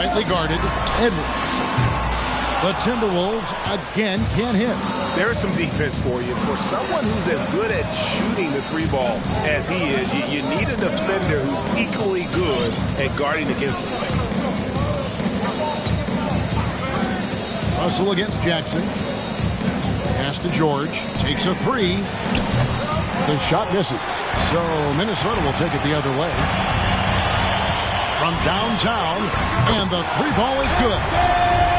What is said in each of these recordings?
Tightly guarded, Edwards. The Timberwolves again can't hit. There's some defense for you. For someone who's as good at shooting the three ball as he is, you need a defender who's equally good at guarding against him. Russell against Jackson. Pass to George. Takes a three. The shot misses. So Minnesota will take it the other way. From downtown, and the three ball is good.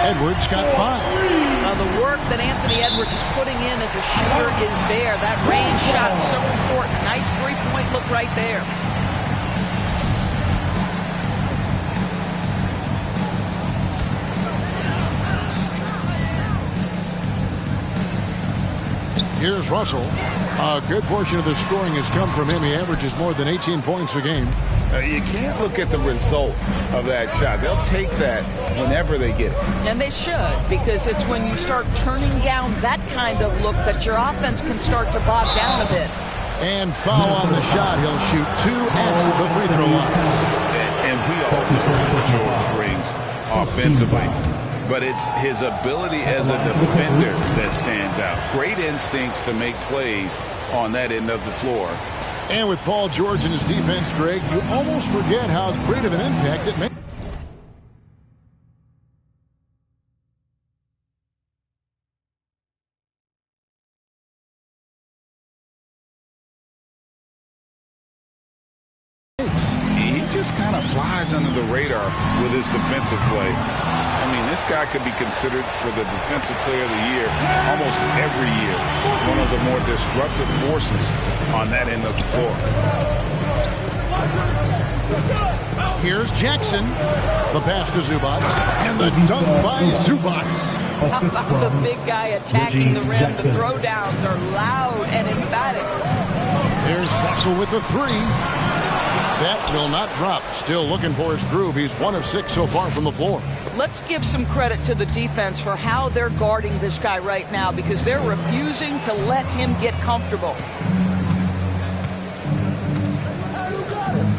Edwards got 5. The work that Anthony Edwards is putting in as a shooter is there. That range shot is so important. Nice three-point look right there. Here's Russell. A good portion of the scoring has come from him. He averages more than 18 points a game. You can't look at the result of that shot. They'll take that whenever they get it. And they should, because it's when you start turning down that kind of look that your offense can start to bog down a bit. And foul on the shot. He'll shoot 2 at the free throw line. And we all know what George brings offensively. But it's his ability as a defender that stands out. Great instincts to make plays on that end of the floor. And with Paul George and his defense, Greg, you almost forget how great of an impact it makes. He just kind of flies under the radar with his defensive play. I mean, this guy could be considered for the Defensive Player of the Year almost every year. One of the more disruptive forces on that end of the floor. Here's Jackson. The pass to Zubac. And the dunk by Zubac. How about the big guy attacking the rim? The throwdowns are loud and emphatic. Here's Russell with the 3. That will not drop. Still looking for his groove. He's 1 of 6 so far from the floor. Let's give some credit to the defense for how they're guarding this guy right now, because they're refusing to let him get comfortable.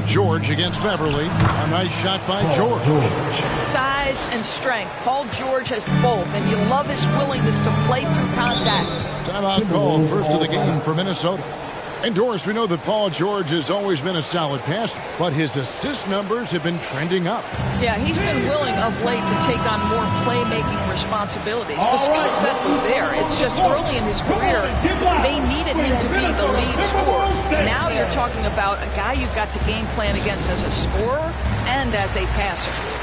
George against Beverly. A nice shot by George. Size and strength. Paul George has both, and you love his willingness to play through contact. Timeout called. First of the game for Minnesota. And Doris, we know that Paul George has always been a solid passer, but his assist numbers have been trending up. Yeah, he's been willing of late to take on more playmaking responsibilities. The skill set was there. It's just early in his career, they needed him to be the lead scorer. Now you're talking about a guy you've got to game plan against as a scorer and as a passer.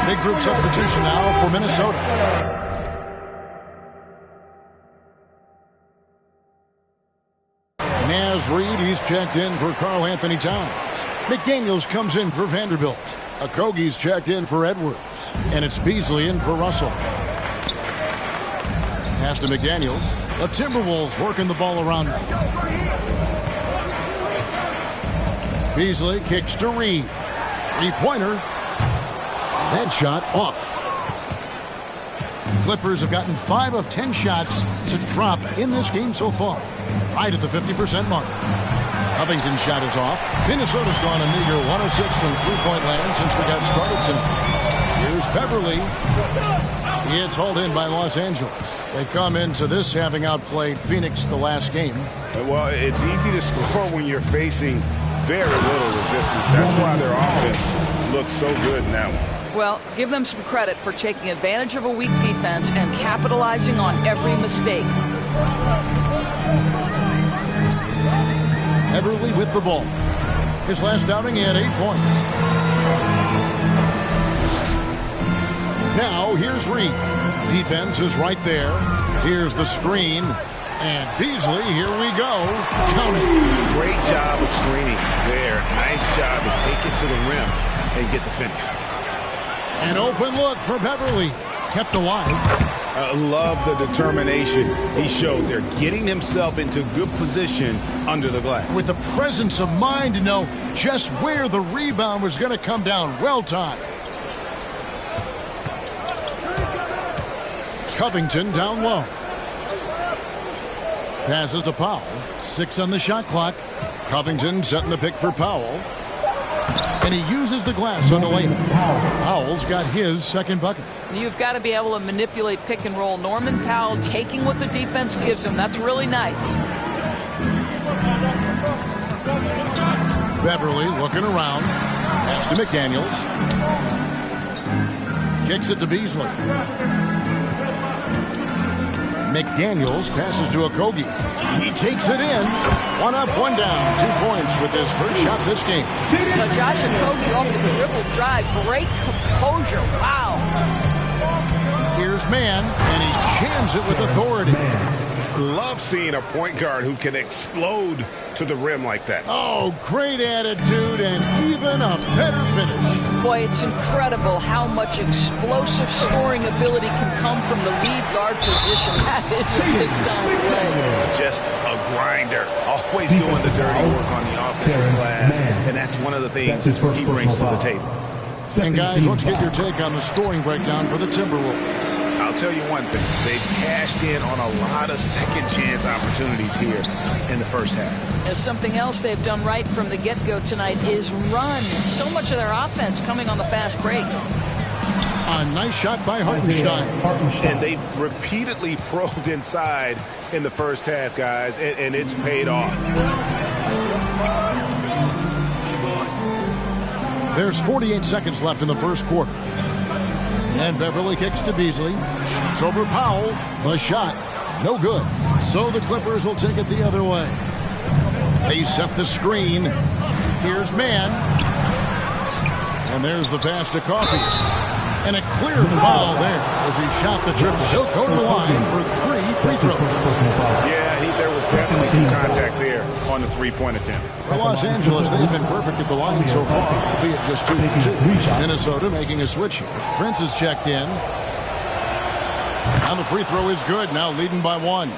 Big group substitution now for Minnesota. Naz Reid, he's checked in for Karl Anthony Towns. McDaniels comes in for Vanderbilt. Okogie's checked in for Edwards. And it's Beasley in for Russell. Pass to McDaniels. The Timberwolves working the ball around now. Beasley kicks to Reid. Three-pointer. That shot off. The Clippers have gotten 5 of 10 shots to drop in this game so far. Right at the 50% mark. Covington's shot is off. Minnesota's gone a meager 1 of 6 from three-point land since we got started tonight. Here's Beverly. It's hauled in by Los Angeles. They come into this having outplayed Phoenix the last game. Well, it's easy to score when you're facing very little resistance. That's why their offense looks so good in that one. Well, give them some credit for taking advantage of a weak defense and capitalizing on every mistake. Beverly with the ball. His last outing, he had 8 points. Now, here's Reed. Defense is right there. Here's the screen. And Beasley, here we go. Count it. Great job of screening there. Nice job to take it to the rim and get the finish. An open look for Beverly. Kept alive. I love the determination he showed there, getting himself into good position under the glass. With the presence of mind to know just where the rebound was going to come down. Well timed. Covington down low. Passes to Powell. 6 on the shot clock. Covington setting the pick for Powell. And he uses the glass on the layup. Powell's got his second bucket. You've got to be able to manipulate pick and roll. Norman Powell taking what the defense gives him. That's really nice. Beverly looking around. Pass to McDaniels. Kicks it to Beasley. McDaniels passes to Okogie. He takes it in. 1 up, 1 down. 2 points with his first shot this game. Now Josh Okogie off the dribble drive. Great composure. Wow. Here's Mann, and he jams it with authority. Love seeing a point guard who can explode to the rim like that. Oh, great attitude and even a better finish. Boy, it's incredible how much explosive scoring ability can come from the lead guard position. That is a big-time play. Just a grinder. Always doing the dirty work on the offensive glass. And that's one of the things he brings to the table. And guys, let's get your take on the scoring breakdown for the Timberwolves. I'll tell you one thing. They've cashed in on a lot of second-chance opportunities here in the first half. There's something else they've done right from the get-go tonight is run. So much of their offense coming on the fast break. A nice shot by Hartenstein. And they've repeatedly probed inside in the first half, guys, and it's paid off. There's 48 seconds left in the first quarter. And Beverly kicks to Beasley. Shoots over Powell. The shot, no good. So the Clippers will take it the other way. They set the screen. Here's Mann. And there's the pass to Coffey. And a clear foul there as he shot the triple. He'll go to the line for 3 free throws. Yeah, there was definitely some contact there on the three-point attempt. For Los Angeles, they've been perfect at the line so far, albeit just 2 for 2. Minnesota making a switch here. Prince is checked in. And the free throw is good, now leading by 1.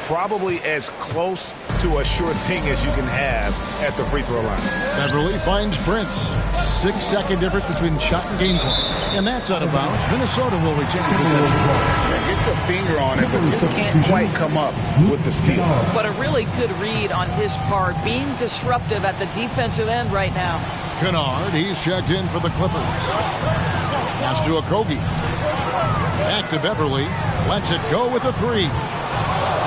Probably as close to a sure thing as you can have at the free throw line. Beverly finds Prince. 6-second difference between shot and game clock. And that's out of bounds. Minnesota will retain possession. Gets a finger on it, but just can't quite come up with the steal. But a really good read on his part, being disruptive at the defensive end right now. Kennard, he's checked in for the Clippers. Pass to Okogie. Back to Beverly. Lets it go with a 3.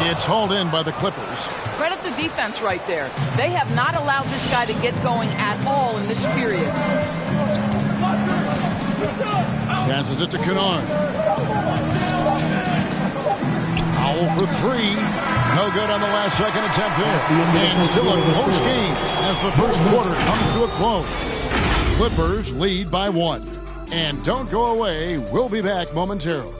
It's hauled in by the Clippers. Credit the defense right there. They have not allowed this guy to get going at all in this period. Passes it to Kennard. Powell for 3. No good on the last second attempt there. And still a close game as the first quarter comes to a close. Clippers lead by 1. And don't go away. We'll be back momentarily.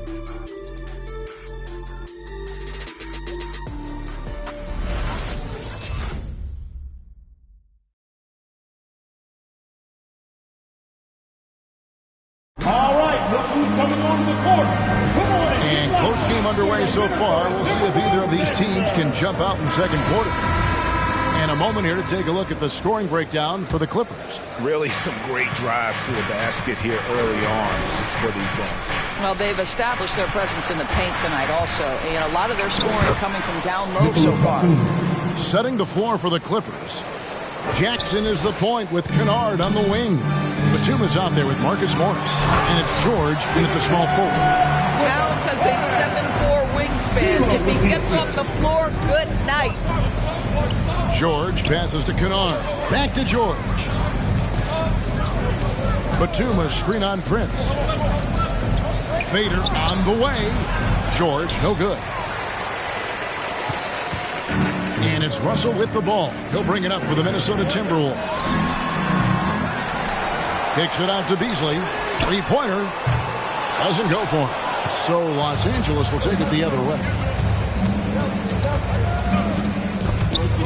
And close game underway so far. We'll see if either of these teams can jump out in the second quarter. And a moment here to take a look at the scoring breakdown for the Clippers. Really some great drives to the basket here early on for these guys. Well, they've established their presence in the paint tonight also. And a lot of their scoring coming from down low so far. Setting the floor for the Clippers. Jackson is the point with Kennard on the wing. Batum's out there with Marcus Morris. And it's George in at the small forward. Towns has a 7'4" wingspan. If he gets off the floor, good night. George passes to Kennard. Back to George. Batum screen on Prince. Fader on the way. George, no good. And it's Russell with the ball. He'll bring it up for the Minnesota Timberwolves. Kicks it out to Beasley. Three-pointer. Doesn't go for him. So Los Angeles will take it the other way.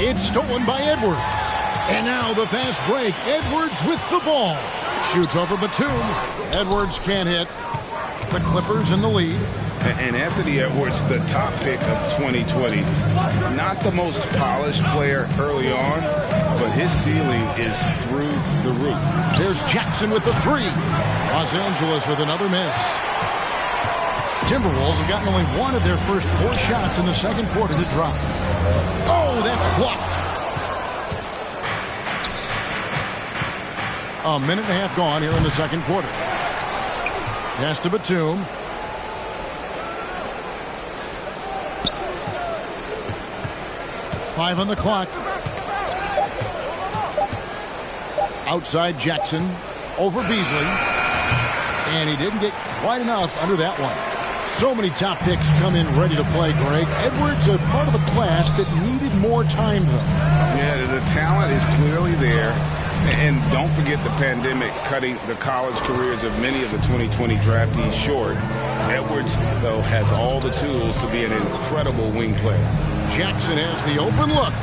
It's stolen by Edwards. And now the fast break. Edwards with the ball. Shoots over Batum. Edwards can't hit. The Clippers in the lead. And Anthony Edwards, the top pick of 2020. Not the most polished player early on, but his ceiling is through the roof. There's Jackson with the three. Los Angeles with another miss. Timberwolves have gotten only one of their first 4 shots in the second quarter to drop. Oh, that's blocked. A minute and a half gone here in the second quarter. Pass to Batum. Five on the clock. Outside Jackson. Over Beasley. And he didn't get quite enough under that one. So many top picks come in ready to play, Greg. Edwards a part of a class that needed more time, though. Yeah, the talent is clearly there. And don't forget the pandemic cutting the college careers of many of the 2020 draftees short. Edwards, though, has all the tools to be an incredible wing player. Jackson has the open look.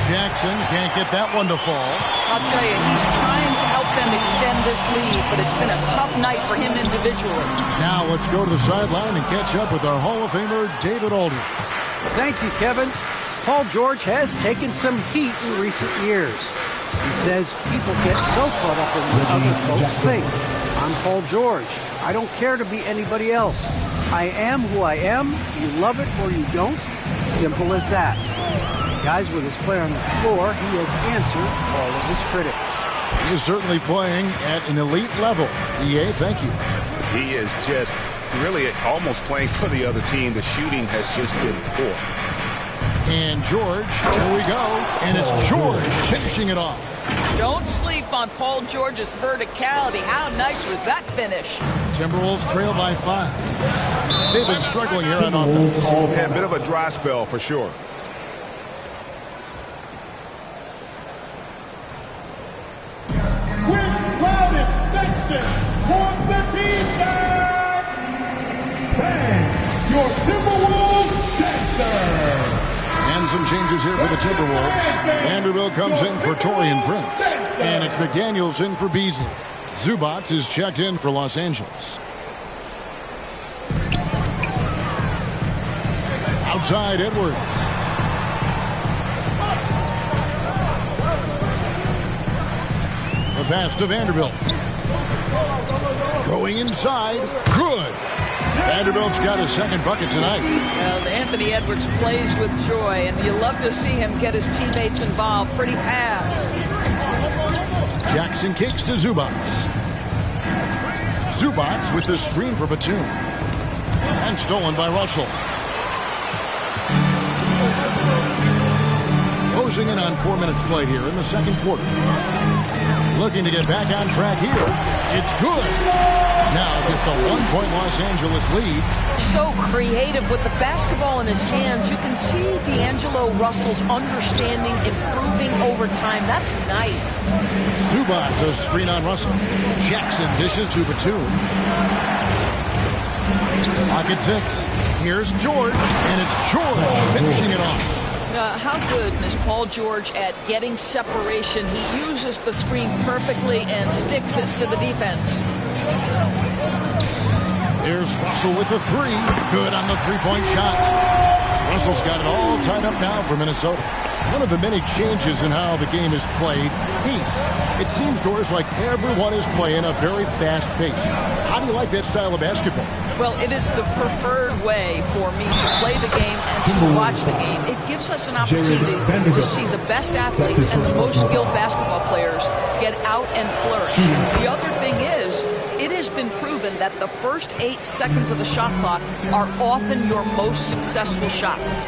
Jackson can't get that one to fall. I'll tell you, he's trying to help them extend this lead, but it's been a tough night for him individually. Now let's go to the sideline and catch up with our Hall of Famer, David Aldridge. Thank you, Kevin. Paul George has taken some heat in recent years. He says people get so caught up in what other folks think. I'm Paul George. I don't care to be anybody else. I am who I am. You love it or you don't. Simple as that. Guys, with his play on the floor, he has answered all of his critics. He is certainly playing at an elite level. EA, thank you. He is just really almost playing for the other team. The shooting has just been poor. And George, here we go. And it's George finishing it off. Don't sleep on Paul George's verticality. How nice was that finish? Timberwolves trail by 5. They've been struggling here on offense. Yeah, a bit of a dry spell for sure. Your Timberwolves Jackson. And some changes here for the Timberwolves. Vanderbilt comes in for Taurean Prince. And it's McDaniels in for Beasley. Zubac is checked in for Los Angeles. Outside Edwards. The pass to Vanderbilt. Going inside. Good. Vanderbilt's got his second bucket tonight. Well, Anthony Edwards plays with joy, and you love to see him get his teammates involved. Pretty pass. Jackson kicks to Zubac. Zubac with the screen for Batum. And stolen by Russell. Closing in on 4 minutes played here in the second quarter. Looking to get back on track here. It's good. Now just a 1-point Los Angeles lead. So creative with the basketball in his hands. You can see D'Angelo Russell's understanding improving over time. That's nice. Zubac a screen on Russell. Jackson dishes to Batum. Pocket 6. Here's George. And it's George finishing it off. How good is Paul George at getting separation? He uses the screen perfectly and sticks it to the defense. Here's Russell with the three. Good on the three-point shot. Russell's got it all tied up now for Minnesota. One of the many changes in how the game is played, pace. It seems, Doris, like everyone is playing a very fast pace. How do you like that style of basketball? Well, it is the preferred way for me to play the game and to watch the game. It gives us an opportunity to see the best athletes and the most skilled basketball players get out and flourish. The other thing is, it has been proven that the first 8 seconds of the shot clock are often your most successful shots.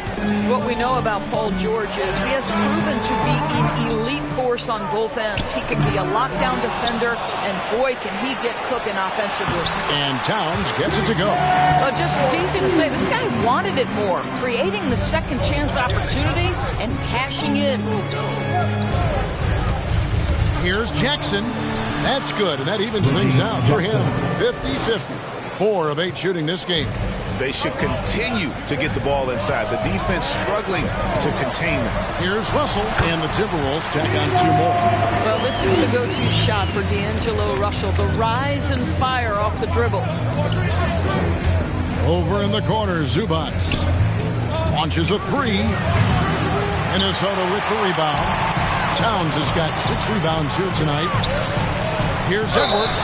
What we know about Paul George is he has proven to be an elite force on both ends. He can be a lockdown defender, and boy, can he get cooking offensively. And Towns gets it to go. It's easy to say this guy wanted it more, creating the second chance opportunity and cashing in. Here's Jackson. That's good, and that evens things out for him. 50-50. 4 of 8 shooting this game. They should continue to get the ball inside. The defense struggling to contain them. Here's Russell, and the Timberwolves tack on 2 more. Well, this is the go-to shot for D'Angelo Russell. The rise and fire off the dribble. Over in the corner, Zubac launches a 3. Minnesota with the rebound. Towns has got 6 rebounds here tonight. Here's Edwards.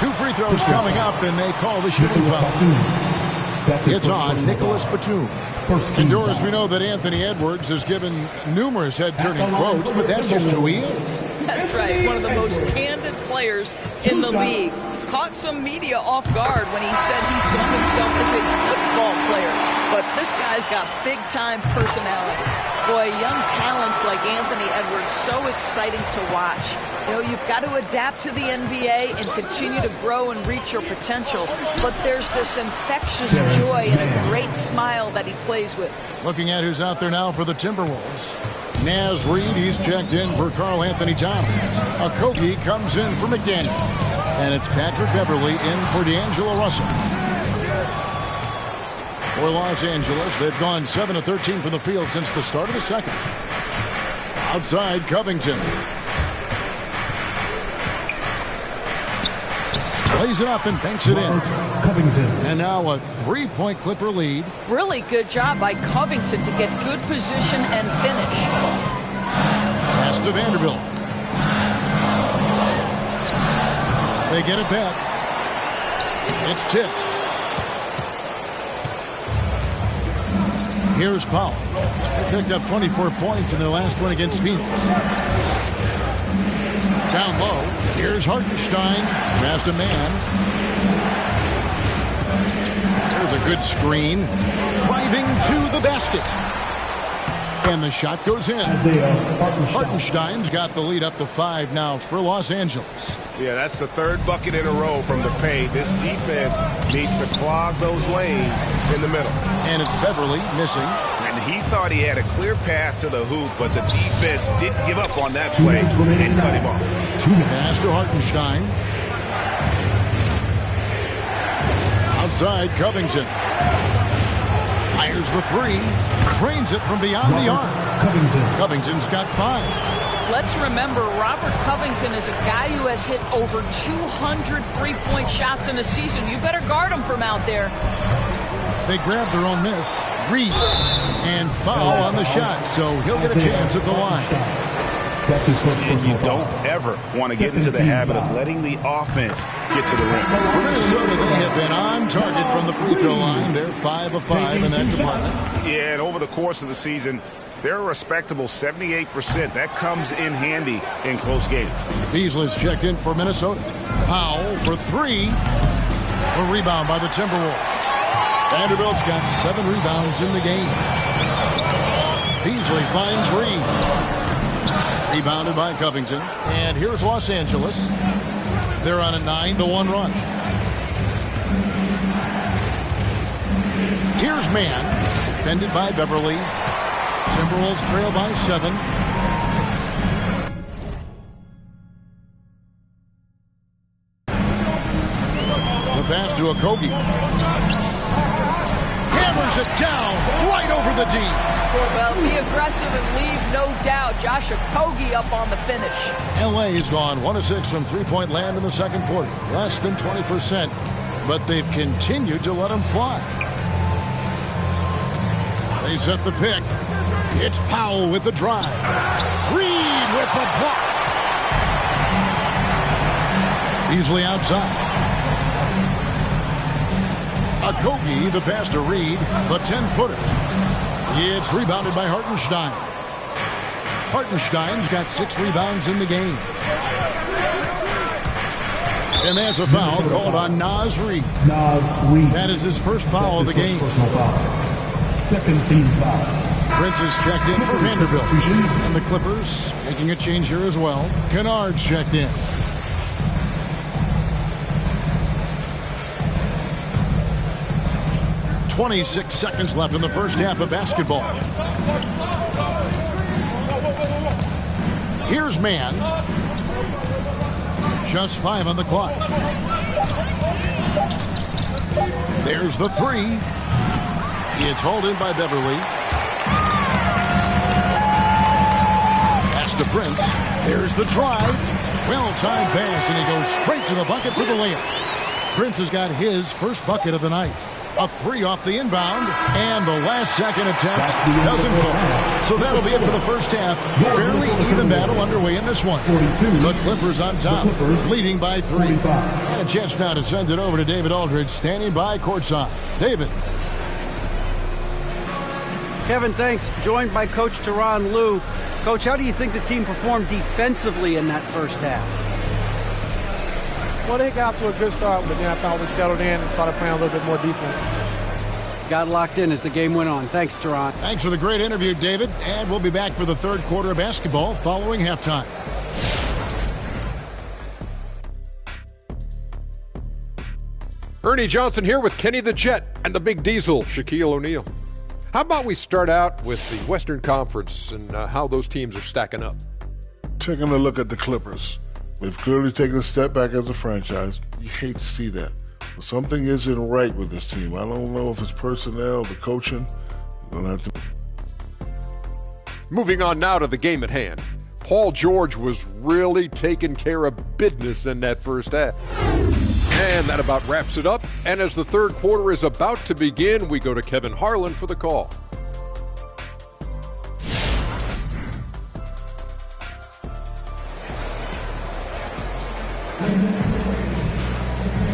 2 free throws coming up, and they call the shooting foul. It's on Nicholas Batum. Indoors, we know that Anthony Edwards has given numerous head-turning quotes, but that's just who he is. That's right. One of the most candid players in the league. Caught some media off guard when he said he saw himself as a football player. But this guy's got big-time personality. Boy, young talents like Anthony Edwards, so exciting to watch. You know, you've got to adapt to the NBA and continue to grow and reach your potential. But there's this infectious joy and a great smile that he plays with. Looking at who's out there now for the Timberwolves. Naz Reid, he's checked in for Karl Anthony Towns. Okogie comes in for McDaniels. And it's Patrick Beverly in for D'Angelo Russell. For Los Angeles, they've gone 7 of 13 from the field since the start of the second. Outside, Covington. Plays it up and banks it in. Covington. And now a 3-point Clipper lead. Really good job by Covington to get good position and finish. Pass to Vanderbilt. They get it back. It's tipped. Here's Powell. They picked up 24 points in their last one against Phoenix. Down low. Here's Hartenstein. Pass to man. There's a good screen. Driving to the basket. And the shot goes in. Hartenstein's got the lead up to 5 now for Los Angeles. Yeah, that's the 3rd bucket in a row from the paint. This defense needs to clog those lanes in the middle. And it's Beverly missing. And he thought he had a clear path to the hoop, but the defense didn't give up on that play and cut him off. Pass to Hartenstein. Outside, Covington. Fires the 3. Drains it from beyond the arc. Covington's got 5. Let's remember, Robert Covington is a guy who has hit over 200 3-point shots in a season. You better guard him from out there. They grab their own miss. Reed. And foul on the shot, so he'll get a chance at the line. And you don't ever want to get into the habit of letting the offense get to the rim. For Minnesota, they have been on target from the free throw line. They're 5 of 5 in that department. Yeah, and over the course of the season, they're a respectable 78%. That comes in handy in close games. Beasley's checked in for Minnesota. Powell for 3. A rebound by the Timberwolves. Vanderbilt's got 7 rebounds in the game. Beasley finds Reed. Rebounded by Covington. And here's Los Angeles. They're on a 9-1 run. Here's Man. Defended by Beverly. Timberwolves trail by 7. The pass to Okogie. Hammers it down right over the D. Well, be aggressive and leave, no doubt. Josh Okogie up on the finish. LA's gone 1 of 6 from 3-point land in the second quarter. Less than 20%, but they've continued to let them fly. They set the pick. It's Powell with the drive. Reed with the block. Beasley outside. Okogie, the pass to Reed, the 10-footer. It's rebounded by Hartenstein. Hartenstein's got 6 rebounds in the game. And there's a foul called on Naz Reid. That is his first foul of the game. Second team foul. Prince is checked in for Vanderbilt. And the Clippers making a change here as well. Kennard's checked in. .26 seconds left in the first half of basketball. Here's Man. Just 5 on the clock. There's the 3. It's hauled in by Beverly. Pass to Prince. There's the drive. Well-timed pass, and he goes straight to the bucket for the layup. Prince has got his first bucket of the night. A 3 off the inbound, and the last second attempt doesn't fall. So that'll be it for the first half. Fairly even battle underway in this one. The Clippers on top, leading by 3. And a chance now to send it over to David Aldridge, standing by courtside. David. Kevin, thanks. Joined by Coach Tyronn Lue. Coach, how do you think the team performed defensively in that first half? Well, they got off to a good start, but then I thought we settled in and started playing a little bit more defense. Got locked in as the game went on. Thanks, Tyronn. Thanks for the great interview, David. And we'll be back for the third quarter of basketball following halftime. Ernie Johnson here with Kenny the Jet and the Big Diesel, Shaquille O'Neal. How about we start out with the Western Conference and how those teams are stacking up? Taking a look at the Clippers. They've clearly taken a step back as a franchise. You hate to see that. But something isn't right with this team. I don't know if it's personnel, the coaching. You're gonna have to... Moving on now to the game at hand. Paul George was really taking care of business in that first half. And that about wraps it up. And as the third quarter is about to begin, we go to Kevin Harlan for the call.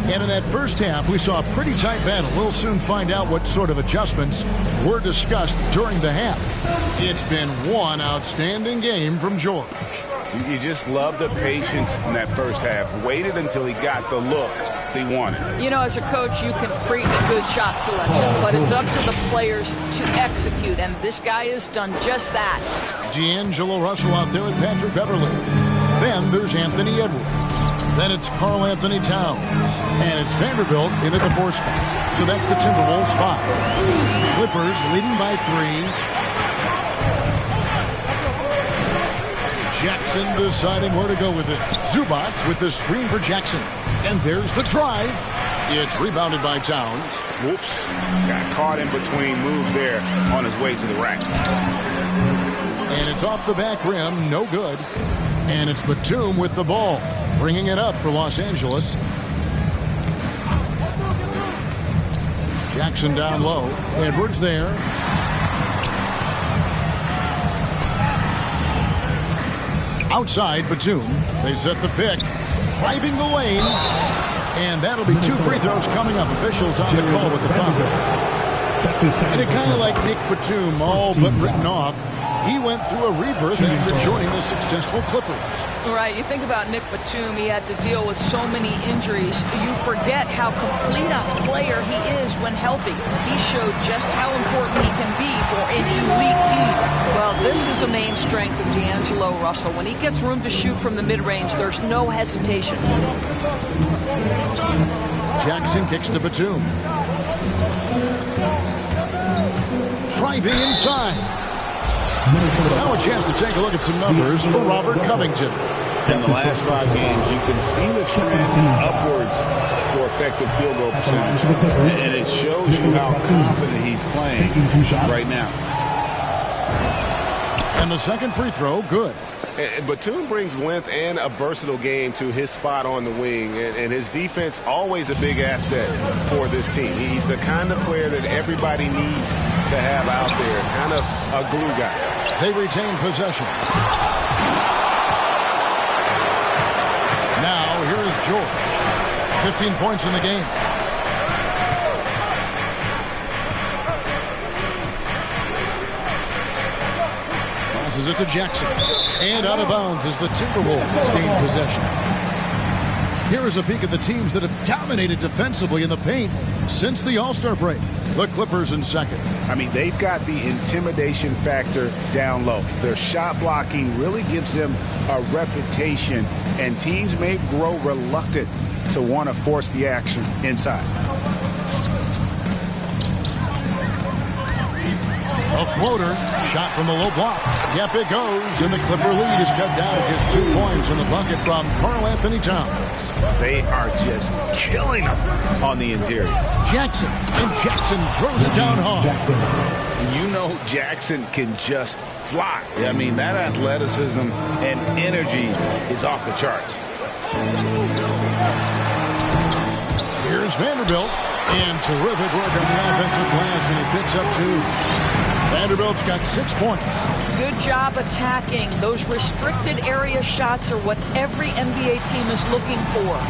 And in that first half, we saw a pretty tight battle. We'll soon find out what sort of adjustments were discussed during the half. It's been one outstanding game from George. You just love the patience in that first half. Waited until he got the look he wanted. You know, as a coach, you can preach good shot selection, but it's up to the players to execute, and this guy has done just that. D'Angelo Russell out there with Patrick Beverly. Then there's Anthony Edwards. Then it's Karl Anthony Towns. And it's Vanderbilt in at the 4 spot. So that's the Timberwolves 5. Clippers leading by 3. Jackson deciding where to go with it. Zubac with the screen for Jackson. And there's the drive. It's rebounded by Towns. Whoops. Got caught in between moves there on his way to the rack. And it's off the back rim. No good. And it's Batum with the ball, bringing it up for Los Angeles. Jackson down low. Edwards there. Outside, Batum. They set the pick. Driving the lane. And that'll be 2 free throws coming up. Officials on the call with the foul. And it kind of like Nick Batum, all but written off. He went through a rebirth after joining the successful Clippers. Right, you think about Nick Batum, he had to deal with so many injuries. You forget how complete a player he is when healthy. He showed just how important he can be for an elite team. Well, this is a main strength of D'Angelo Russell. When he gets room to shoot from the mid-range, there's no hesitation. Jackson kicks to Batum. Driving inside. Now a chance to take a look at some numbers for Robert Covington. In the last 5 games, you can see the trend upwards for effective field goal percentage. And it shows you how confident he's playing right now. And the second free throw, good. Batum brings length and a versatile game to his spot on the wing, and his defense always a big asset for this team. He's the kind of player that everybody needs to have out there, kind of a glue guy. They retain possession. Now here is George. 15 points in the game. Passes it to Jackson. And out of bounds as the Timberwolves gain possession. Here is a peek at the teams that have dominated defensively in the paint since the All-Star break. The Clippers in second. I mean, they've got the intimidation factor down low. Their shot blocking really gives them a reputation, and teams may grow reluctant to want to force the action inside. A floater, shot from the low block. Yep, it goes, and the Clipper lead is cut down to just 2 points in the bucket from Karl Anthony Towns. Pacers. They are just killing them on the interior. Jackson, and Jackson throws it down hard. You know Jackson can just fly. I mean, that athleticism and energy is off the charts. Here's Vanderbilt, and terrific work on the offensive glass, and he picks up 2. Vanderbilt's got 6 points. Good job attacking. Those restricted area shots are what every NBA team is looking for.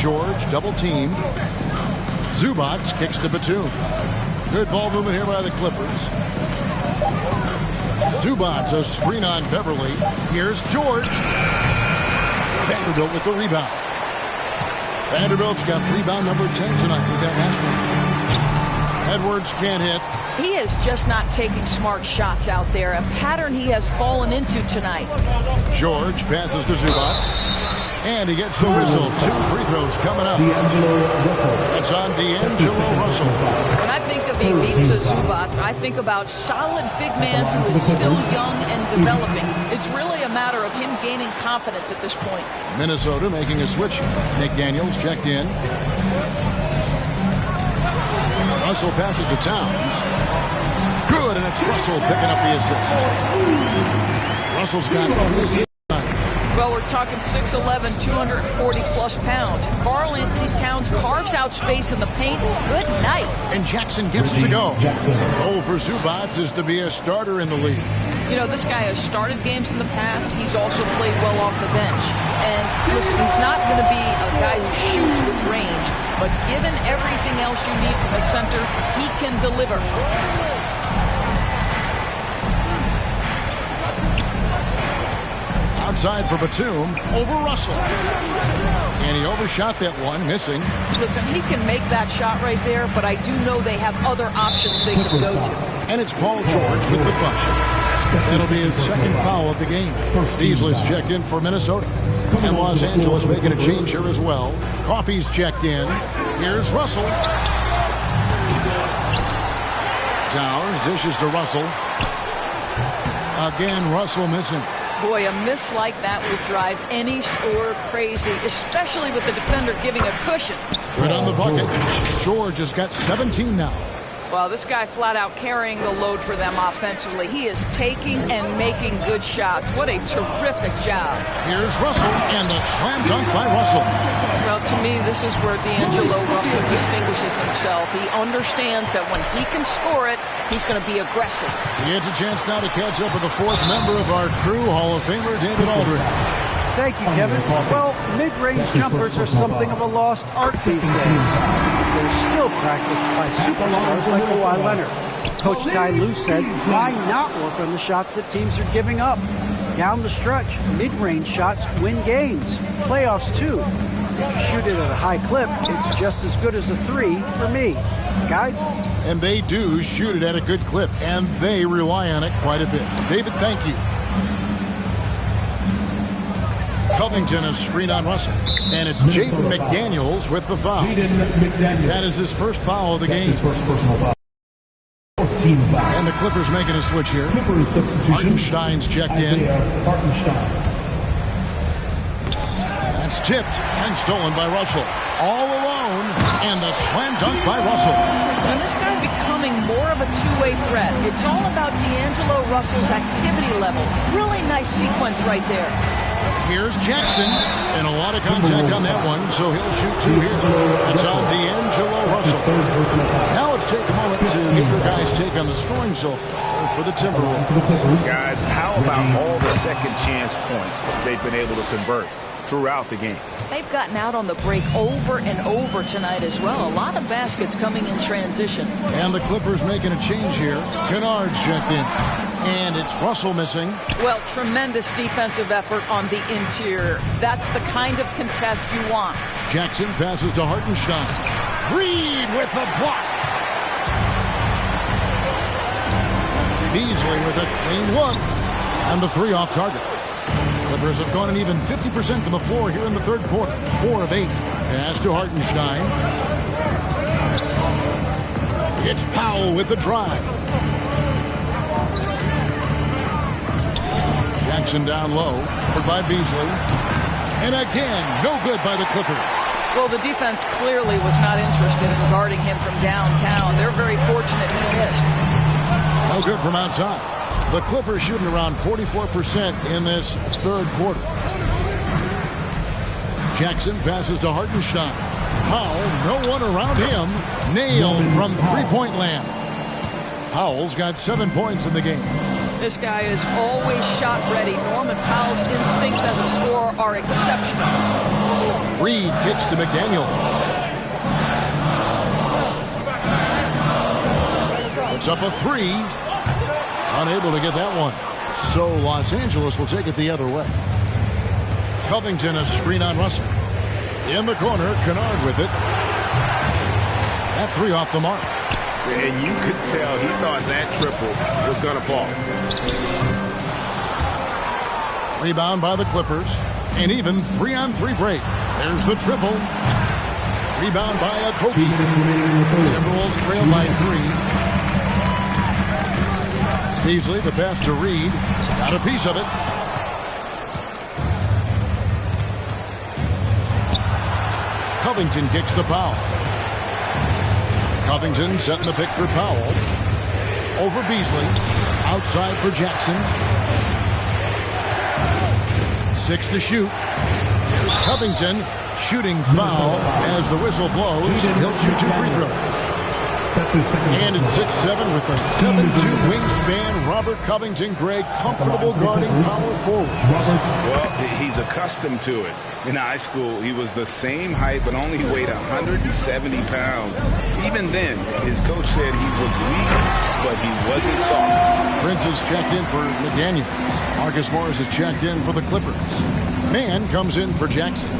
George double team. Zubac kicks to Batum. Good ball movement here by the Clippers. Zubac a screen on Beverly. Here's George. Vanderbilt with the rebound. Vanderbilt's got rebound number 10 tonight with that last one. Edwards can't hit. He is just not taking smart shots out there, a pattern he has fallen into tonight. George passes to Zubac, and he gets the whistle. 2 free throws coming up. It's on D'Angelo Russell. When I think of Ivica Zubac, I think about solid big man who is still young and developing. It's really a matter of him gaining confidence at this point. Minnesota making a switch. McDaniels checked in. Russell passes to Towns. Good, and it's Russell picking up the assist. Russell's got 3 assists tonight. Well, we're talking 6'11", 240-plus pounds. Karl Anthony Towns carves out space in the paint. Good night. And Jackson gets it to go. Goal for Zubac is to be a starter in the league. You know, this guy has started games in the past. He's also played well off the bench. And listen, he's not going to be a guy who shoots with range, but given everything else you need from a center, he can deliver. Outside for Batum, over Russell. And he overshot that one, missing. Listen, he can make that shot right there, but I do know they have other options they can go to. And it's Paul George with the foul. That'll be his second foul of the game. Beasley's checked in for Minnesota. And Los Angeles making a change here as well. Coffey's checked in. Here's Russell. Towns dishes to Russell. Again, Russell missing. Boy, a miss like that will drive any scorer crazy, especially with the defender giving a cushion. Good on the bucket. George has got 17 now. Well, this guy flat out carrying the load for them offensively. He is taking and making good shots. What a terrific job. Here's Russell, and the slam dunk by Russell. Well, to me, this is where D'Angelo Russell distinguishes himself. He understands that when he can score it, he's going to be aggressive. He gets a chance now to catch up with the 4th member of our crew, Hall of Famer David Aldridge. Thank you, Kevin. Well, mid-range jumpers are something of a lost art these days. They're still practiced by superstars like Kawhi Leonard. Coach Ty Lue said, why not work on the shots that teams are giving up? Down the stretch, mid-range shots win games. Playoffs, too. If you shoot it at a high clip, it's just as good as a 3 for me. Guys? And they do shoot it at a good clip, and they rely on it quite a bit. David, thank you. Covington a screen on Russell. And it's Jaden McDaniels with the foul. That is his first foul of the game. And the Clippers making a switch here. Hartenstein's checked in. That's tipped and stolen by Russell. All alone, and the slam dunk by Russell. And this guy becoming more of a two-way threat. It's all about D'Angelo Russell's activity level. Really nice sequence right there. Here's Jackson, and a lot of contact on that one, so he'll shoot 2 here. It's on D'Angelo Russell. Now let's take a moment to get your guys' take on the scoring so far for the Timberwolves. Guys, how about all the second chance points they've been able to convert throughout the game? They've gotten out on the break over and over tonight as well. A lot of baskets coming in transition. And the Clippers making a change here. Kennard's checked in. And it's Russell missing. Well, tremendous defensive effort on the interior. That's the kind of contest you want. Jackson passes to Hartenstein. Reed with the block. Beasley with a clean look. And the 3 off target. Clippers have gone an even 50% from the floor here in the third quarter. 4 of 8. Pass to Hartenstein. It's Powell with the drive. Covington down low, covered by Beasley. And again, no good by the Clippers. Well, the defense clearly was not interested in guarding him from downtown. They're very fortunate he missed. No good from outside. The Clippers shooting around 44% in this third quarter. Jackson passes to Hartenstein. Powell, no one around him. Nailed from three-point land. Powell's got 7 points in the game. This guy is always shot ready. Norman Powell's instincts as a scorer are exceptional. Reed kicks to McDaniels. Puts up a three. Unable to get that one. So Los Angeles will take it the other way. Covington, a screen on Russell. In the corner, Kennard with it. That three off the mark. And you could tell he thought that triple was going to fall. Rebound by the Clippers. An even 3-on-3 break. There's the triple. Rebound by Okogie. Timberwolves trail by 3. Beasley, the pass to Reed. Got a piece of it. Covington kicks to Powell. Covington setting the pick for Powell. Over Beasley. Outside for Jackson. 6 to shoot. Here's Covington. Shooting foul as the whistle blows. He'll shoot 2 free throws. And at 6'7" with a 7'2" wingspan, Robert Covington, Greg, comfortable guarding power forward. Well, he's accustomed to it. In high school, he was the same height, but only weighed 170 pounds. Even then, his coach said he was weak, but he wasn't soft. Prince has checked in for McDaniels. Marcus Morris has checked in for the Clippers. Mann comes in for Jackson.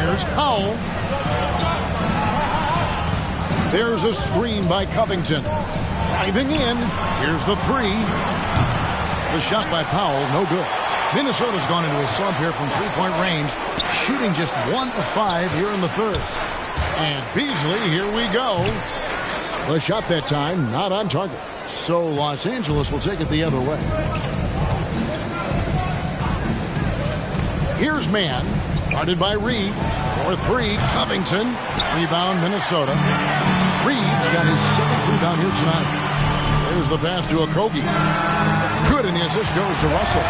Here's Powell. There's a screen by Covington. Driving in. Here's the three. The shot by Powell, no good. Minnesota's gone into a slump here from three-point range, shooting just 1 of 5 here in the third. And Beasley, here we go. The shot that time, not on target. So Los Angeles will take it the other way. Here's Mann, guarded by Reed. 4-3, Covington. Rebound, Minnesota. Reed's got his 7th rebound here tonight. There's the pass to Okogie. Good, and the assist goes to Russell.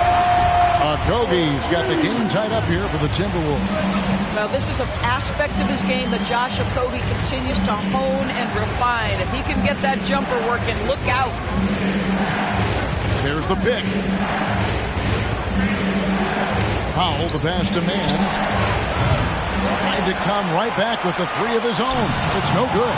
Okogie's got the game tied up here for the Timberwolves. Now, this is an aspect of his game that Josh Okogie continues to hone and refine. If he can get that jumper working, look out. There's the pick. Powell, the pass to Mann. Trying to come right back with the three of his own. It's no good.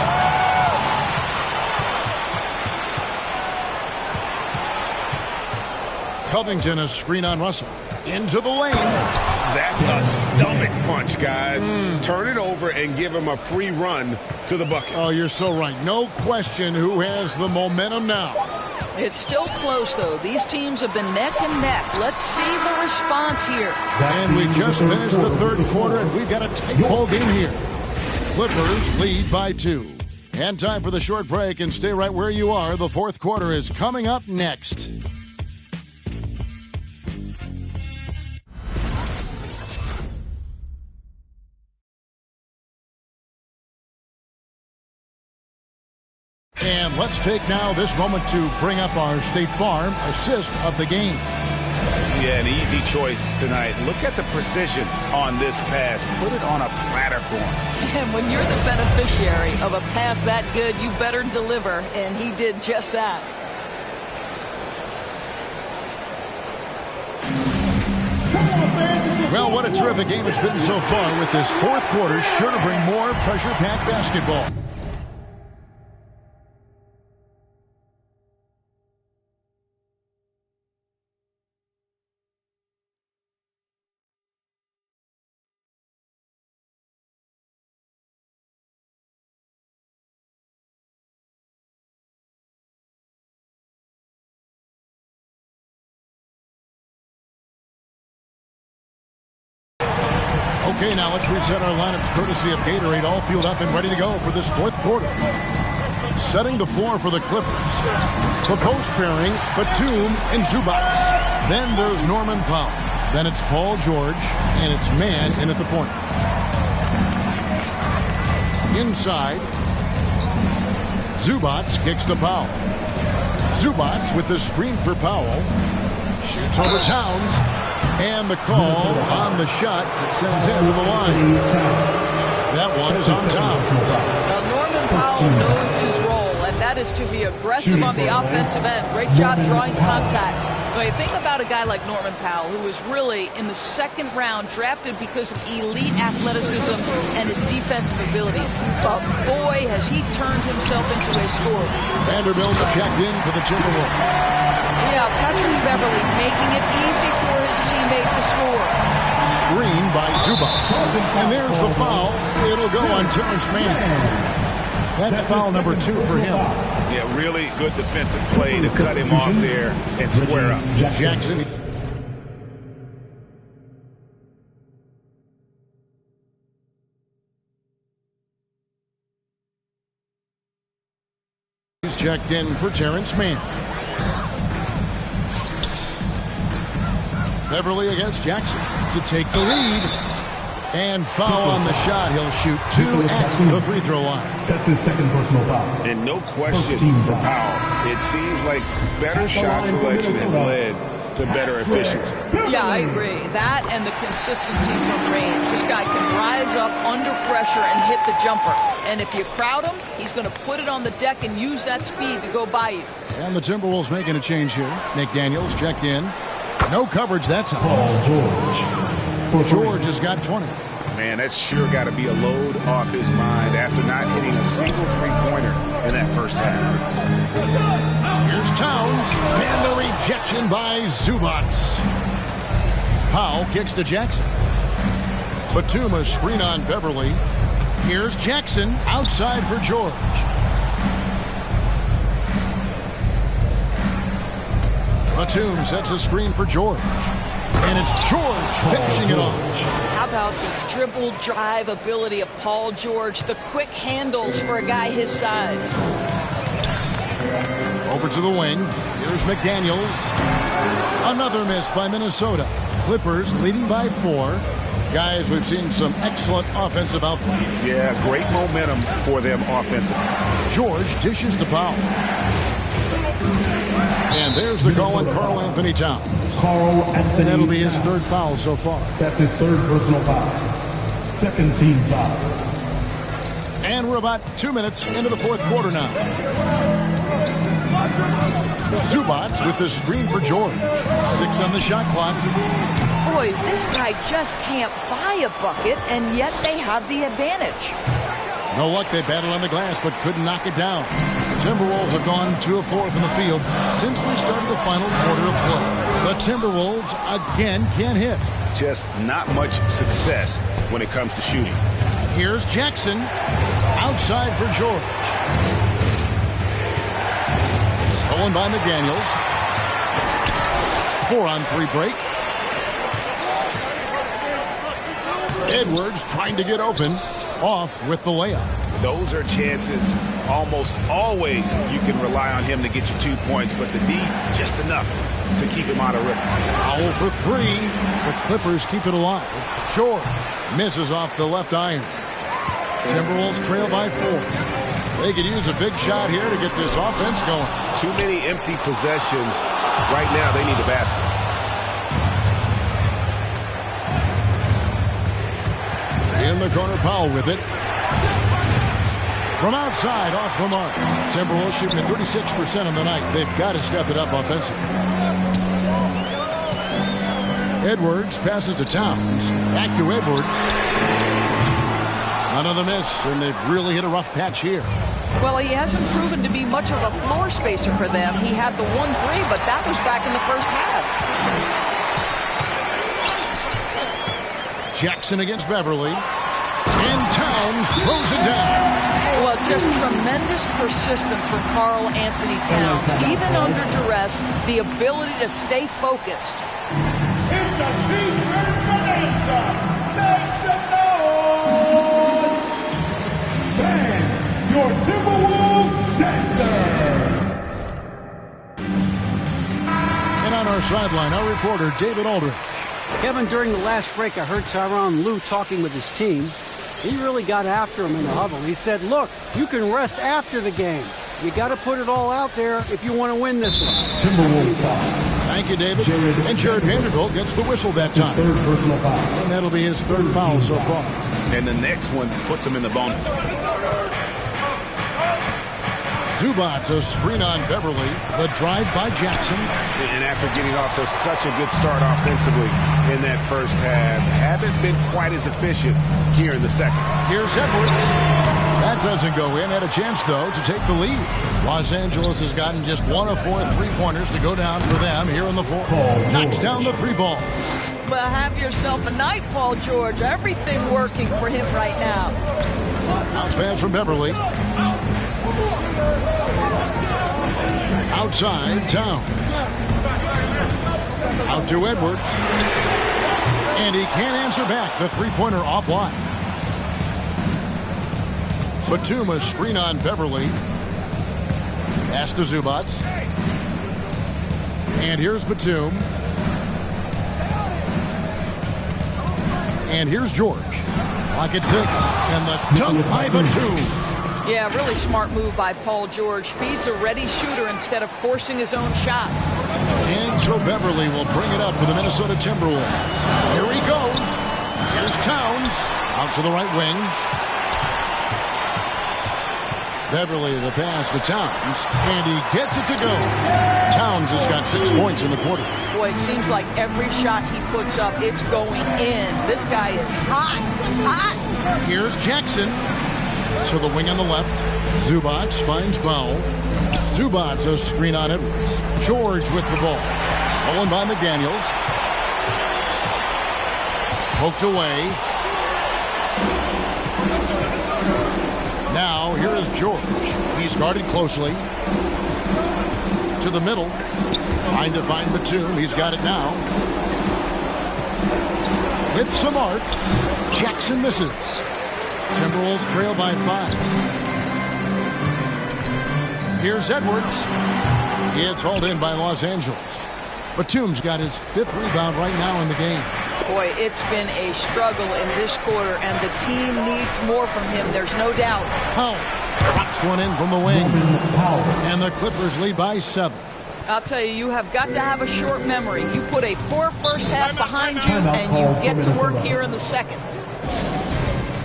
Covington, a screen on Russell. Into the lane. That's a stomach punch, guys. Turn it over and give him a free run to the bucket. Oh, you're so right. No question who has the momentum now. It's still close, though. These teams have been neck and neck. Let's see the response here. And we just finished the third quarter, and we've got a tight ball game here. Clippers lead by 2. And time for the short break, and stay right where you are. The fourth quarter is coming up next. And let's take now this moment to bring up our State Farm assist of the game. Yeah, an easy choice tonight. Look at the precision on this pass. Put it on a platter for him. And when you're the beneficiary of a pass that good, you better deliver, and he did just that. Well, what a terrific game it's been so far, with this fourth quarter sure to bring more pressure-packed basketball. Okay, now let's reset our lineups courtesy of Gatorade, all fueled up and ready to go for this fourth quarter. Setting the floor for the Clippers. The post pairing, Batum and Zubac. Then there's Norman Powell. Then it's Paul George, and it's man in at the point. Inside, Zubac kicks to Powell. Zubac with the screen for Powell. Shoots over Towns. And the call on the shot that sends him to the line. That one is on Towns. Now Norman Powell knows his role, and that is to be aggressive on the offensive end. Great job drawing contact. When you think about a guy like Norman Powell, who was really in the second round drafted because of elite athleticism and his defensive ability. But boy, has he turned himself into a scorer. Vanderbilt checked in for the Timberwolves. Yeah, Patrick Beverly making it easy for his teammate to score. Screen by Zubac. And there's the foul. It'll go on Terrence Mann. That's foul number 2 for him. Yeah, really good defensive play to cut him off there and square up. Jackson. He's checked in for Terrence Mann. Beverly against Jackson to take the lead. And foul on the shot. He'll shoot 2 at the free throw line. That's his second personal foul. And no question for Powell. It seems like better shot selection has led to better efficiency. Yeah, I agree. That and the consistency from range. This guy can rise up under pressure and hit the jumper. And if you crowd him, he's going to put it on the deck and use that speed to go by you. And the Timberwolves making a change here. McDaniels checked in. No coverage that time. Paul George. George has got 20. Man, that's sure got to be a load off his mind after not hitting a single three-pointer in that first half. Here's Towns, and the rejection by Zubac. Powell kicks to Jackson. Batum a screen on Beverly. Here's Jackson outside for George. Batum sets a screen for George. And it's George finishing it off. How about the dribble drive ability of Paul George? The quick handles for a guy his size. Over to the wing. Here's McDaniels. Another miss by Minnesota. Clippers leading by 4. Guys, we've seen some excellent offensive output. Yeah, great momentum for them offensively. George dishes to Powell. And there's the call on Karl Anthony Towns. And that'll be his 3rd foul so far. That's his 3rd personal foul. 2nd team foul. And we're about 2 minutes into the 4th quarter now. Zubac with the screen for George. 6 on the shot clock. Boy, this guy just can't buy a bucket, and yet they have the advantage. No luck, they battled on the glass, but couldn't knock it down. The Timberwolves have gone 2 of 4 from the field since we started the final quarter of play. The Timberwolves again can't hit. Just not much success when it comes to shooting. Here's Jackson outside for George. Stolen by McDaniels. 4-on-3 break. Edwards trying to get open. Off with the layup. Those are chances almost always you can rely on him to get you 2 points, but the D, just enough to keep him out of rhythm. Foul for 3. The Clippers keep it alive. George misses off the left iron. Timberwolves trail by 4. They could use a big shot here to get this offense going. Too many empty possessions. Right now, they need a basket. In the corner, Powell with it. From outside, off the mark. Timberwolves shooting at 36% on the night. They've got to step it up offensively. Edwards passes to Towns. Back to Edwards. Another miss, and they've really hit a rough patch here. Well, he hasn't proven to be much of a floor spacer for them. He had the 1-3, but that was back in the first half. Jackson against Beverly. And Towns throws it down. Well, just tremendous persistence from Karl Anthony Towns. Even under duress, the ability to stay focused. It's a T-shirt bonanza. Make some noise. Bang, your Timberwolves dancer. And on our sideline, our reporter, David Aldridge. Kevin, during the last break, I heard Tyronn Lue talking with his team. He really got after him in the huddle. He said, look, you can rest after the game. You got to put it all out there if you want to win this one. Timberwolves foul. Thank you, David. And Jared Vanderbilt gets the whistle that time. Third personal foul. And that'll be his third foul so far. And the next one puts him in the bonus. Zubac, a screen on Beverly. The drive by Jackson. And after getting off to such a good start offensively in that first half, haven't been quite as efficient here in the second. Here's Edwards. That doesn't go in. Had a chance, though, to take the lead. Los Angeles has gotten just 1 of 4 three-pointers to go down for them here in the fourth. Knocks down the 3 ball. Well, have yourself a night, Paul George. Everything working for him right now. Bounce pass from Beverly. Outside, Towns. Out to Edwards. And he can't answer back. The three-pointer offline. Batum, a screen on Beverly. Pass to Zubac. And here's Batum. And here's George. Clock at 6. And the dunk by Batum. Yeah, really smart move by Paul George. Feeds a ready shooter instead of forcing his own shot. And so Beverly will bring it up for the Minnesota Timberwolves. Here he goes. Here's Towns. Out to the right wing. Beverly, the pass to Towns. And he gets it to go. Towns has got 6 points in the quarter. Boy, it seems like every shot he puts up, it's going in. This guy is hot. Hot. Here's Jackson. To the wing on the left. Zubac finds Bell. Zubac, a screen on Edwards. George with the ball. Stolen by McDaniels. Poked away. Now, here is George. He's guarded closely. To the middle. Trying to find Batum. He's got it now. With some arc. Jackson misses. Timberwolves trail by 5. Here's Edwards. It's hauled in by Los Angeles. Batum's got his 5th rebound right now in the game. Boy, it's been a struggle in this quarter, and the team needs more from him. There's no doubt. Powell drops one in from the wing. And the Clippers lead by 7. I'll tell you, you have got to have a short memory. You put a poor first half behind you, and you get to work here in the second.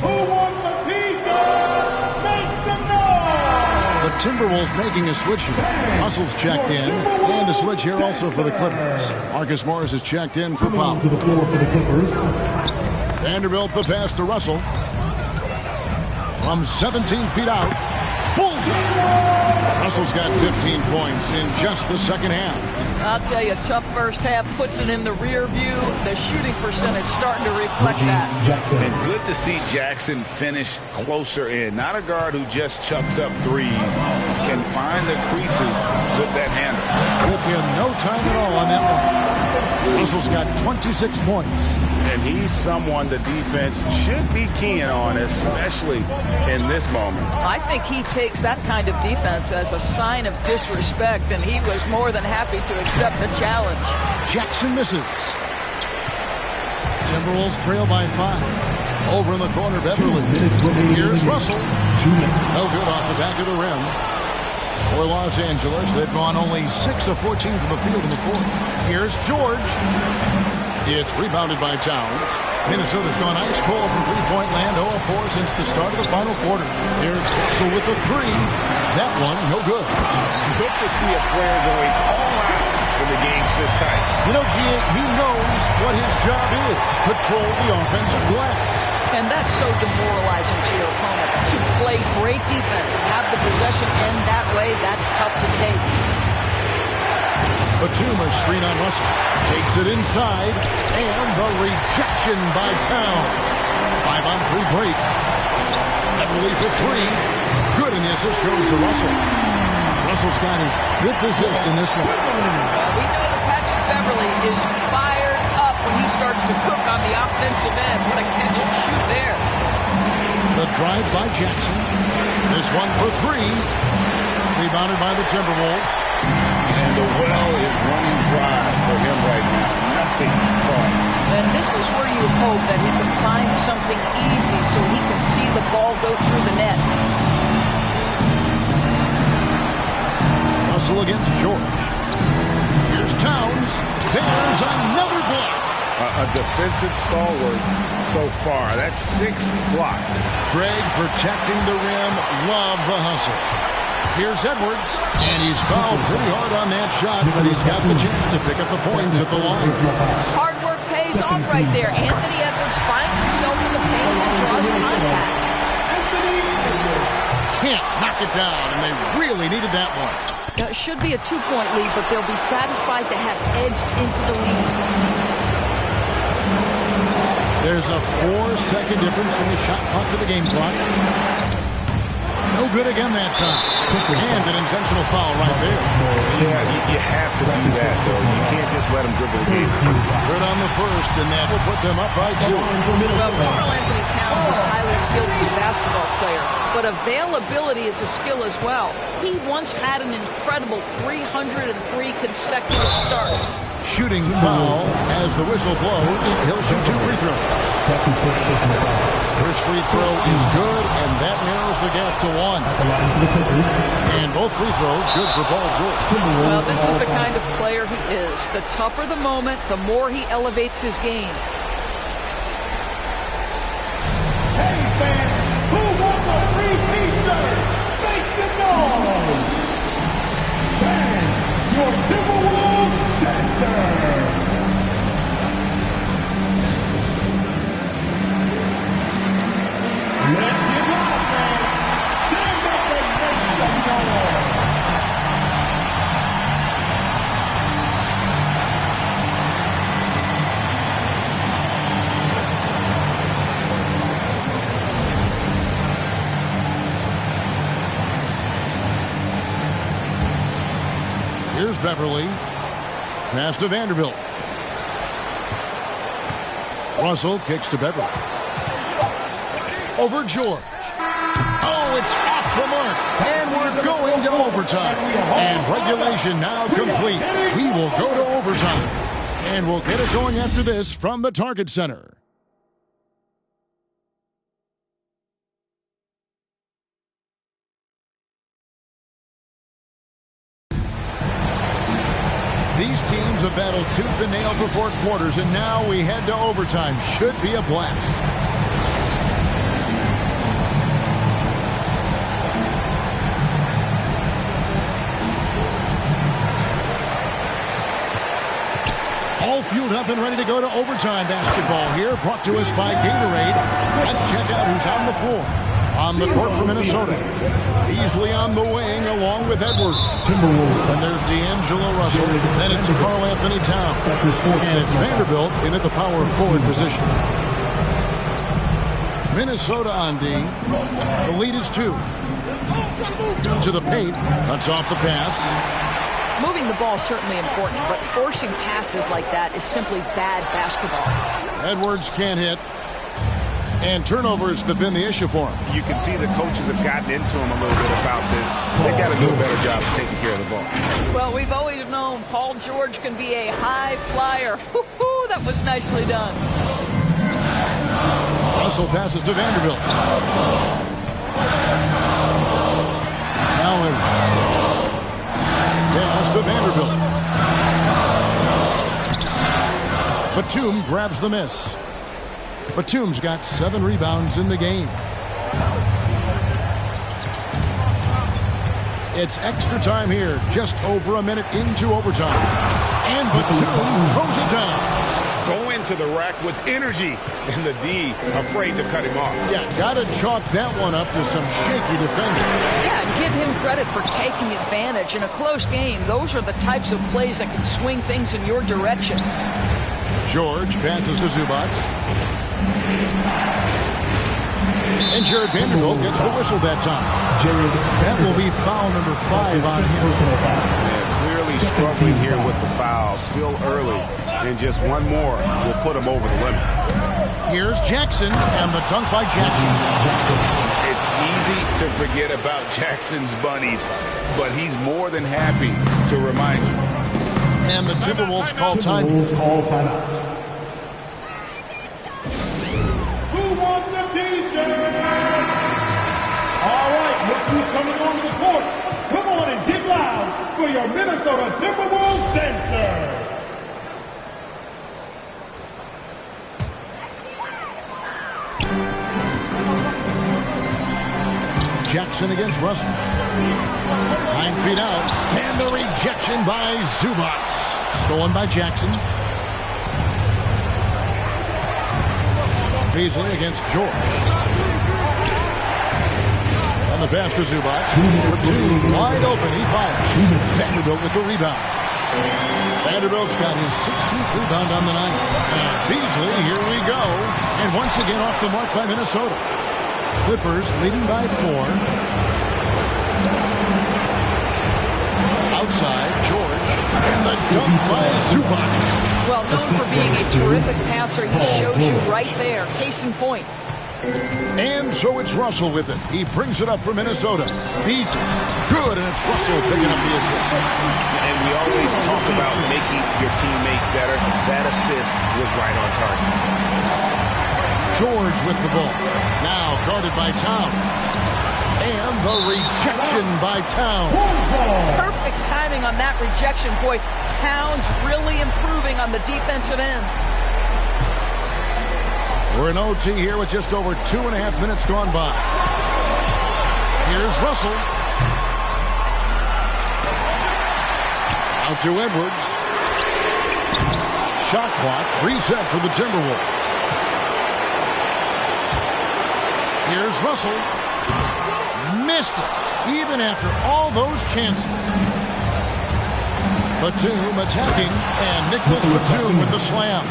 Who wants a t-shirt? Make some noise! The Timberwolves making a switch here. Russell's checked in. And a switch here also for the Clippers. Marcus Morris is checked in for Powell. To the floor for the Clippers. Vanderbilt the pass to Russell. From 17 feet out. Bullseye! Russell's got 15 points in just the second half. I'll tell you, tough first half puts it in the rear view. The shooting percentage starting to reflect that. And good to see Jackson finish closer in. Not a guard who just chucks up threes. Can find the creases with that handle. Took him no time at all on that one. Russell's got 26 points. And he's someone the defense should be keying on, especially in this moment. I think he takes that kind of defense as a sign of disrespect, and he was more than happy to accept the challenge. Jackson misses. Timberwolves trail by 5. Over in the corner, Beverly. Here's Russell. No good off the back of the rim. For Los Angeles, they've gone only 6 of 14 from the field in the fourth. Here's George. It's rebounded by Towns. Minnesota's gone ice cold from three-point land, 0 of 4 since the start of the final quarter. Here's Russell with the 3. That one, no good. Good to see a player going all out when the game's this tight. You know, he knows what his job is. Control the offensive glass. And that's so demoralizing to your opponent. To play great defense and have the possession end that way, that's tough to take. Batum, a screen on Russell. Takes it inside. And the rejection by Towns. 5-on-3 break. Beverly for 3. Good, and the assist goes to Russell. Russell's got his 5th assist in this one. We know that Patrick Beverly is fired up when he starts to cook on the offensive end. What a catch and shoot there. The drive by Jackson. This one for 3. Rebounded by the Timberwolves. And And the well is running dry for him right now. Nothing caught. And this is where you hope that he can find something easy so he can see the ball go through the net. Russell against George. Here's Towns. There's another block. A defensive stalwart so far. That's 6 blocks. Greg protecting the rim. Love the hustle. Here's Edwards, and he's fouled pretty hard on that shot, but he's got the chance to pick up the points at the line. Hard work pays off right there. Anthony Edwards finds himself in the paint and draws contact. Can't knock it down, and they really needed that one. Now, it should be a 2-point lead, but they'll be satisfied to have edged into the lead. There's a 4-second difference in the shot clock to the game clock. No good again that time. And an intentional foul right there. Yeah, you have to do that, though. You can't just let them dribble the game. Good on the first, and that will put them up by 2. Well, Karl Anthony Towns is highly skilled as a basketball player, but availability is a skill as well. He once had an incredible 303 consecutive starts. Shooting foul as the whistle blows. He'll shoot 2 free throws. First free throw is good, and that narrows the gap to 1. And both free throws good for Paul George. Well, this is the kind of player he is. The tougher the moment, the more he elevates his game. Hey fans, who wants a free t-shirt? Make some noise! And your Timberwolves dancers! Let's get loud, fans! Stand up and make some noise! Here's Beverly. Pass to Vanderbilt. Russell kicks to Beverly. Over George. Oh, it's off the mark. And we're going to overtime. And regulation now complete. We will go to overtime. And we'll get it going after this from the Target Center. These teams have battled tooth and nail for 4 quarters, and now we head to overtime. Should be a blast. All fueled up and ready to go to overtime basketball here, brought to us by Gatorade. Let's check out who's on the floor. On the court for Minnesota. Beasley on the wing along with Edwards. And there's D'Angelo Russell. Then it's Karl Anthony Towns. And it's Vanderbilt in at the power forward position. Minnesota on D. The lead is 2. To the paint. Cuts off the pass. Moving the ball is certainly important, but forcing passes like that is simply bad basketball. Edwards can't hit. And turnovers have been the issue for him. You can see the coaches have gotten into him a little bit about this. They've got to do a better job of taking care of the ball. Well, we've always known Paul George can be a high flyer. Woo-hoo, that was nicely done. Russell passes to Vanderbilt. Now in. Pass to Vanderbilt. Batum grabs the miss. Batum's got 7 rebounds in the game. It's extra time here, just over a minute into overtime. And Batum throws it down. Go into the rack with energy, and the D afraid to cut him off. Yeah, got to chalk that one up to some shaky defending. Yeah, give him credit for taking advantage in a close game. Those are the types of plays that can swing things in your direction. George passes to Zubac. And Jared Vanderbilt gets the whistle that time. That will be foul number 5 on him. Yeah, clearly struggling here with the foul. Still early. And just one more will put him over the limit. Here's Jackson, and the dunk by Jackson. It's It's easy to forget about Jackson's bunnies, but he's more than happy to remind you. And the Timberwolves call time. timeout. Who wants a T-shirt? All right, look who's coming onto the court. Come on and get loud for your Minnesota Timberwolves dancers. Jackson against Russell. 9 feet out. And the rejection by Zubac. Stolen by Jackson. Beasley against George. And the pass to Zubac. For two. Wide open. He fires. Vanderbilt with the rebound. Vanderbilt's got his 16th rebound on the night. And Beasley, here we go. And once again off the mark by Minnesota. Clippers leading by 4. Outside, George. And the dunk by Zubac. Well, known for being a terrific passer, he shows you right there. Case in point. And so it's Russell with it. He brings it up for Minnesota. Beasley. Good, and it's Russell picking up the assist. And we always talk about making your teammate better. That assist was right on target. George with the ball. Now guarded by Towns. And the rejection by Towns. Perfect timing on that rejection. Boy, Towns really improving on the defensive end. We're in OT here with just over 2.5 minutes gone by. Here's Russell. Out to Edwards. Shot clock reset for the Timberwolves. Here's Russell. Missed it, even after all those chances. Batum attacking, and Nicholas Batum with the slam.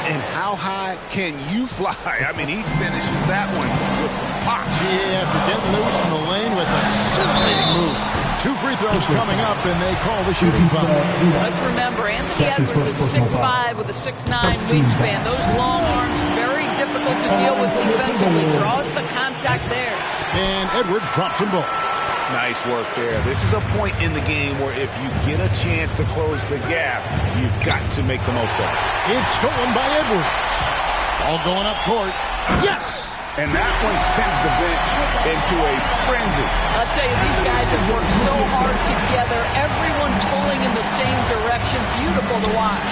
And how high can you fly? I mean, he finishes that one with some pop. Yeah, after getting loose in the lane with a scintillating move. 2 free throws coming up, and they call the shooting foul. Let's remember, Anthony Edwards is 6'5" with a 6'9" wingspan. Those long arms, very difficult to deal with defensively. Draws the contact there. And Edwards drops them both. Nice work there. This is a point in the game where if you get a chance to close the gap, you've got to make the most of it. It's stolen by Edwards. All going up court. Yes! And that one sends the bench into a frenzy. I'll tell you, these guys have worked so hard together. Everyone pulling in the same direction. Beautiful to watch.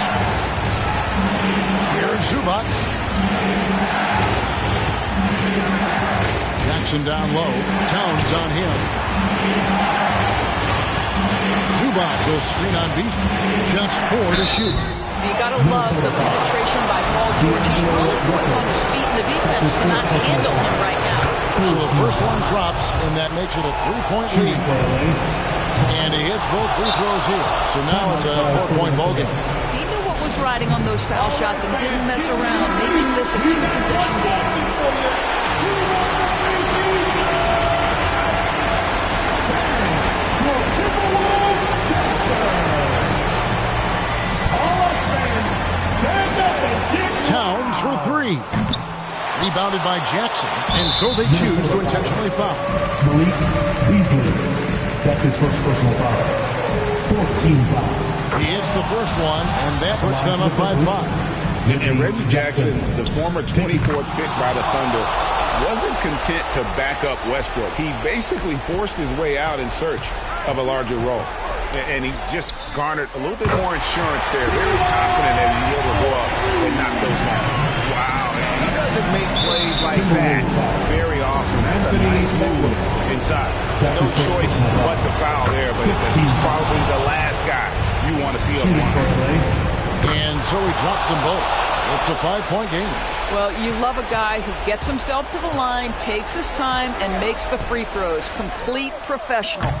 Here's Zubac. Jackson down low. Towns on him. Zubac will screen on Beasley. Just 4 to shoot. You got to love the penetration by Paul George. He's really quick on his feet, and the defense cannot handle him right now. So the first one drops, and that makes it a 3-point lead. And he hits both free throws here. So now it's a 4-point ball game. He knew what was riding on those foul shots and didn't mess around, making this a 2-possession game. Towns for 3. Rebounded by Jackson, and so they choose to intentionally foul. Malik Beasley. That's his first personal foul. 4th team foul. He hits the first one, and that puts them up by 5. And Reggie Jackson, the former 24th pick by the Thunder, wasn't content to back up Westbrook. He basically forced his way out in search of a larger role. And he just garnered a little bit more insurance there. Very confident that he'll be able to go up and knock those down. Wow. And he doesn't make plays like that very often. That's a nice move inside. No choice but to foul there, but he's probably the last guy you want to see up line. And so he drops them both. It's a 5-point game. Well, you love a guy who gets himself to the line, takes his time, and makes the free throws. Complete professional.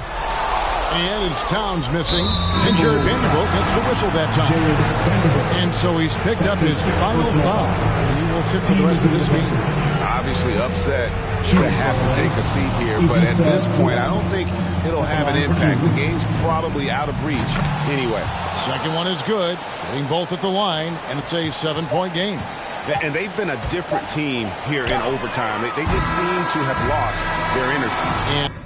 And it's Towns missing. And Jared Vanderbilt gets the whistle that time. And so he's picked up his final foul. He will sit for the rest of this game. Obviously upset to have to take a seat here, but at this point, I don't think it'll have an impact. The game's probably out of reach anyway. Second one is good. Hitting both at the line, and it's a 7-point game. And they've been a different team here in overtime. They just seem to have lost their energy. And